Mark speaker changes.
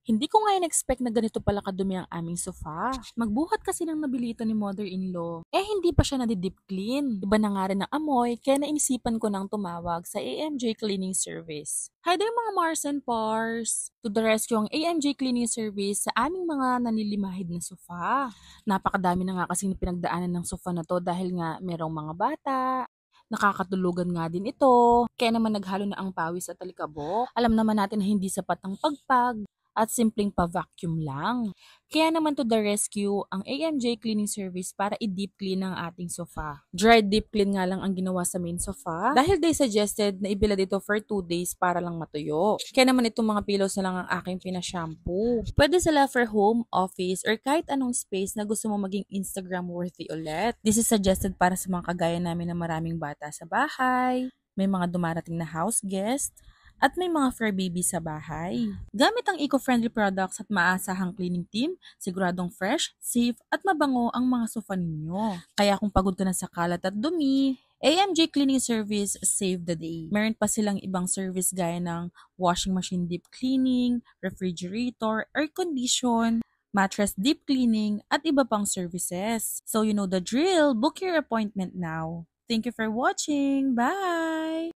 Speaker 1: Hindi ko nga in-expect na ganito pala kadumi ang aming sofa. Magbuhat kasi ng nabili ito ni mother-in-law. Hindi pa siya nadi-deep clean. Iba na nga rin ang amoy, kaya nainisipan ko nang tumawag sa AMJ Cleaning Service. Hi there mga Mars and Pars! To the rescue ang AMJ Cleaning Service sa aming mga nanilimahid na sofa. Napakadami na nga kasing pinagdaanan ng sofa na to dahil nga merong mga bata, nakakatulugan nga din ito, kaya naman naghalo na ang pawis at alikabok. Alam naman natin na hindi sapat ang pagpag at simpleng pa-vacuum lang. Kaya naman to the rescue ang AMJ Cleaning Service para i-deep clean ang ating sofa. Dry deep clean nga lang ang ginawa sa main sofa dahil they suggested na ibilad ito for 2 days para lang matuyo. Kaya naman itong mga pillows na lang ang aking pinashampoo. Pwede sila for home, office, or kahit anong space na gusto mo maging Instagram worthy ulit. This is suggested para sa mga kagaya namin na maraming bata sa bahay, may mga dumarating na house guest, at may mga fur baby sa bahay. Gamit ang eco-friendly products at maasahang cleaning team, siguradong fresh, safe, at mabango ang mga sofa ninyo. Kaya kung pagod ka na sa kalat at dumi, AMJ Cleaning Service save the day. Meron pa silang ibang service gaya ng washing machine deep cleaning, refrigerator, air condition, mattress deep cleaning, at iba pang services. So you know the drill, book your appointment now. Thank you for watching. Bye!